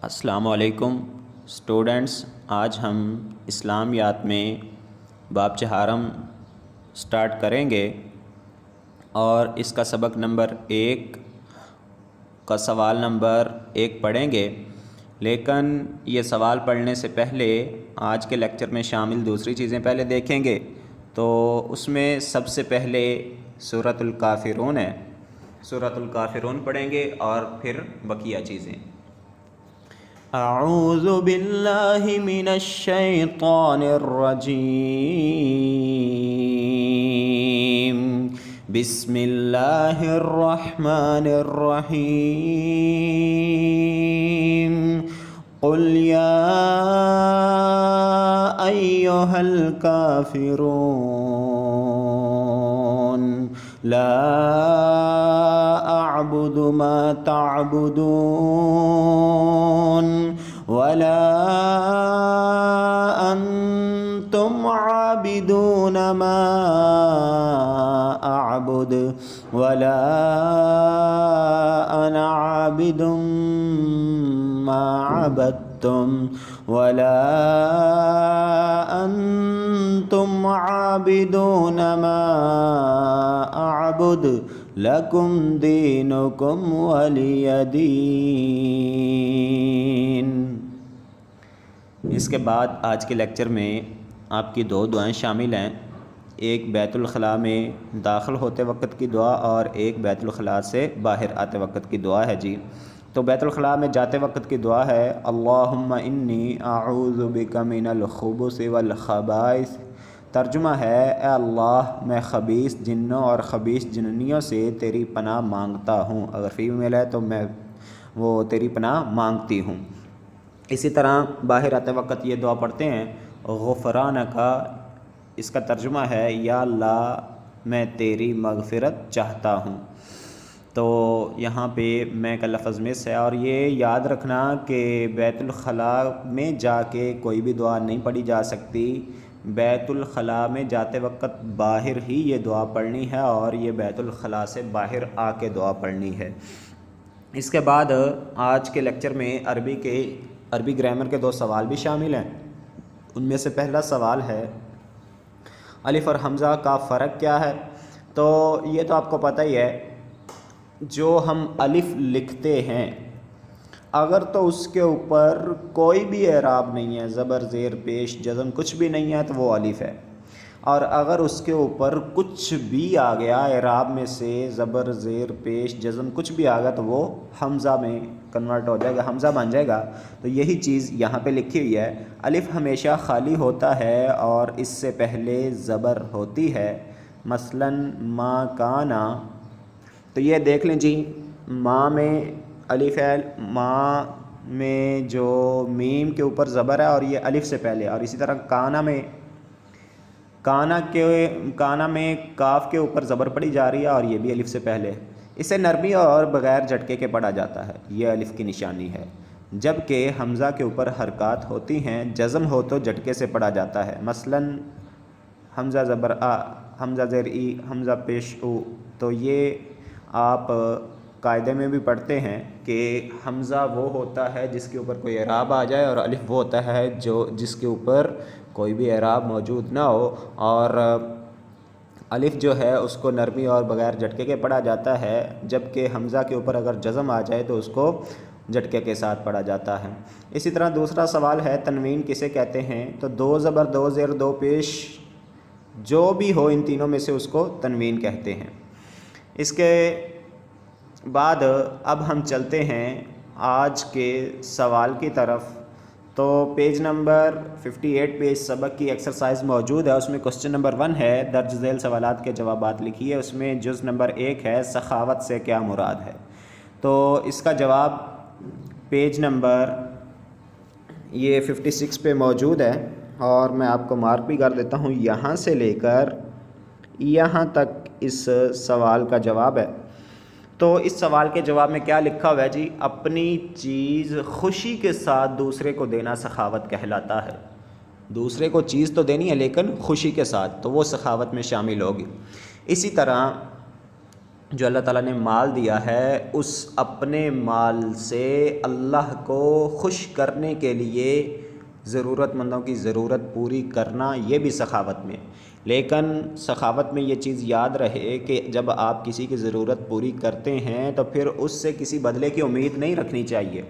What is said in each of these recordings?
السلام علیکم اسٹوڈنٹس، آج ہم اسلامیات میں باب چہارم سٹارٹ کریں گے اور اس کا سبق نمبر 1 کا سوال نمبر 1 پڑھیں گے۔ لیکن یہ سوال پڑھنے سے پہلے آج کے لیکچر میں شامل دوسری چیزیں پہلے دیکھیں گے، تو اس میں سب سے پہلے سورۃ الکافرون ہے، سورۃ الکافرون پڑھیں گے اور پھر بقیہ چیزیں۔ اعوذ باللہ من الشیطان الرجیم، بسم اللہ الرحمن الرحیم، قل یا ایہا الکافرون لا اعبد ما تعبدون ولا انتم عابدون ما اعبد ولا انا عابد ما عبدتم ولا انتم عابدون ما اعبد لکم دینکم ولی دین۔ اس کے بعد آج کے لیکچر میں آپ کی 2 دعائیں شامل ہیں، ایک بیت الخلاء میں داخل ہوتے وقت کی دعا اور ایک بیت الخلاء سے باہر آتے وقت کی دعا ہے جی۔ تو بیت الخلاء میں جاتے وقت کی دعا ہے اللہم انی اعوذ بک من الخبث والخبائث، ترجمہ ہے اے اللہ میں خبیث جنوں اور خبیث جننیوں سے تیری پناہ مانگتا ہوں، اگر فیمیل ہے تو میں وہ تیری پناہ مانگتی ہوں۔ اسی طرح باہر آتے وقت یہ دعا پڑھتے ہیں غفرانک، اس کا ترجمہ ہے یا اللہ میں تیری مغفرت چاہتا ہوں۔ تو یہاں پہ میں کا لفظ مس ہے، اور یہ یاد رکھنا کہ بیت الخلاء میں جا کے کوئی بھی دعا نہیں پڑھی جا سکتی، بیت الخلاء میں جاتے وقت باہر ہی یہ دعا پڑھنی ہے اور یہ بیت الخلاء سے باہر آ کے دعا پڑھنی ہے۔ اس کے بعد آج کے لیکچر میں عربی گرامر کے 2 سوال بھی شامل ہیں۔ ان میں سے پہلا سوال ہے الف اور حمزہ کا فرق کیا ہے؟ تو یہ تو آپ کو پتہ ہی ہے، جو ہم الف لکھتے ہیں اگر تو اس کے اوپر کوئی بھی اعراب نہیں ہے، زبر زیر پیش جزم کچھ بھی نہیں ہے تو وہ الف ہے، اور اگر اس کے اوپر کچھ بھی آ گیا اعراب میں سے، زبر زیر پیش جزم کچھ بھی آ گیا تو وہ حمزہ میں کنورٹ ہو جائے گا، حمزہ بن جائے گا۔ تو یہی چیز یہاں پہ لکھی ہوئی ہے، الف ہمیشہ خالی ہوتا ہے اور اس سے پہلے زبر ہوتی ہے، مثلا ما کانا، تو یہ دیکھ لیں جی، ماں میں الف ہے، ماں میں جو میم کے اوپر زبر ہے اور یہ الف سے پہلے، اور اسی طرح کانا میں کاف کے اوپر زبر پڑی جا رہی ہے اور یہ بھی الف سے پہلے، اسے نرمی اور بغیر جھٹکے کے پڑھا جاتا ہے، یہ الف کی نشانی ہے۔ جبکہ حمزہ کے اوپر حرکات ہوتی ہیں، جزم ہو تو جھٹکے سے پڑھا جاتا ہے، مثلا حمزہ زبر آ، حمزہ زیر ای، حمزہ پیش او، تو یہ آپ قاعدے میں بھی پڑھتے ہیں کہ حمزہ وہ ہوتا ہے جس کے اوپر کوئی اعراب آ جائے، اور الف وہ ہوتا ہے جس کے اوپر کوئی بھی اعراب موجود نہ ہو، اور الف جو ہے اس کو نرمی اور بغیر جھٹکے کے پڑھا جاتا ہے، جبکہ حمزہ کے اوپر اگر جزم آ جائے تو اس کو جھٹکے کے ساتھ پڑھا جاتا ہے۔ اسی طرح دوسرا سوال ہے تنوین کسے کہتے ہیں؟ تو 2 زبر 2 زیر 2 پیش جو بھی ہو ان تینوں میں سے اس کو تنوین کہتے ہیں۔ اس کے بعد اب ہم چلتے ہیں آج کے سوال کی طرف۔ تو پیج نمبر 58 پہ اس سبق کی ایکسرسائز موجود ہے، اس میں کوسچن نمبر 1 ہے، درج ذیل سوالات کے جوابات لکھیے، اس میں جز نمبر 1 ہے سخاوت سے کیا مراد ہے؟ تو اس کا جواب پیج نمبر یہ 56 پہ موجود ہے، اور میں آپ کو مارک بھی کر دیتا ہوں، یہاں سے لے کر یہاں تک اس سوال کا جواب ہے۔ تو اس سوال کے جواب میں کیا لکھا ہوا ہے جی؟ اپنی چیز خوشی کے ساتھ دوسرے کو دینا سخاوت کہلاتا ہے۔ دوسرے کو چیز تو دینی ہے لیکن خوشی کے ساتھ، تو وہ سخاوت میں شامل ہوگی۔ اسی طرح جو اللہ تعالیٰ نے مال دیا ہے اس اپنے مال سے اللہ کو خوش کرنے کے لیے ضرورت مندوں کی ضرورت پوری کرنا، یہ بھی سخاوت میں۔ لیکن سخاوت میں یہ چیز یاد رہے کہ جب آپ کسی کی ضرورت پوری کرتے ہیں تو پھر اس سے کسی بدلے کی امید نہیں رکھنی چاہیے،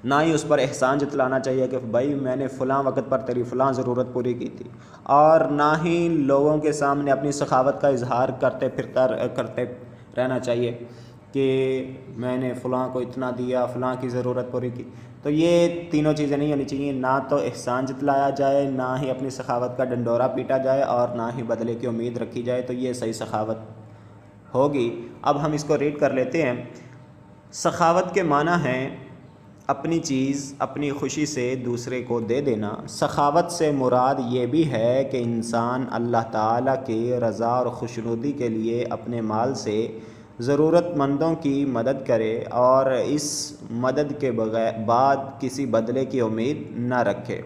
نہ ہی اس پر احسان جتلانا چاہیے کہ بھائی میں نے فلاں وقت پر تیری فلاں ضرورت پوری کی تھی، اور نہ ہی لوگوں کے سامنے اپنی سخاوت کا اظہار کرتے رہنا چاہیے کہ میں نے فلاں کو اتنا دیا، فلاں کی ضرورت پوری کی۔ تو یہ تینوں چیزیں نہیں ہونی چاہیے، نہ تو احسان جتلایا جائے، نہ ہی اپنی سخاوت کا ڈنڈورا پیٹا جائے، اور نہ ہی بدلے کی امید رکھی جائے، تو یہ صحیح سخاوت ہوگی۔ اب ہم اس کو ریڈ کر لیتے ہیں۔ سخاوت کے معنی ہیں اپنی چیز اپنی خوشی سے دوسرے کو دے دینا۔ سخاوت سے مراد یہ بھی ہے کہ انسان اللہ تعالیٰ کی رضا اور خوشنودی کے لیے اپنے مال سے ضرورت مندوں کی مدد کرے اور اس مدد کے بعد کسی بدلے کی امید نہ رکھے،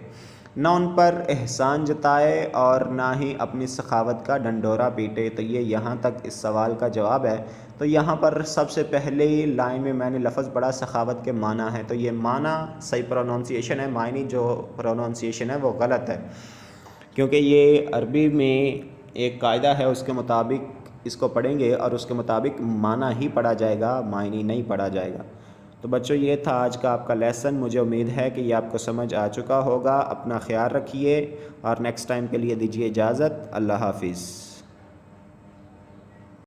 نہ ان پر احسان جتائے اور نہ ہی اپنی سخاوت کا ڈنڈورا پیٹے۔ تو یہ یہاں تک اس سوال کا جواب ہے۔ تو یہاں پر سب سے پہلی لائن میں میں نے لفظ پڑھا سخاوت کے معنی ہے، تو یہ معنی صحیح پروننسیشن ہے، معنی جو پروننسیشن ہے وہ غلط ہے، کیونکہ یہ عربی میں ایک قاعدہ ہے، اس کے مطابق اس کو پڑھیں گے اور اس کے مطابق معنی ہی پڑھا جائے گا، معنی نہیں پڑھا جائے گا۔ تو بچوں یہ تھا آج کا آپ کا لیسن، مجھے امید ہے کہ یہ آپ کو سمجھ آ چکا ہوگا۔ اپنا خیال رکھیے اور نیکسٹ ٹائم کے لیے دیجیے اجازت۔ اللہ حافظ۔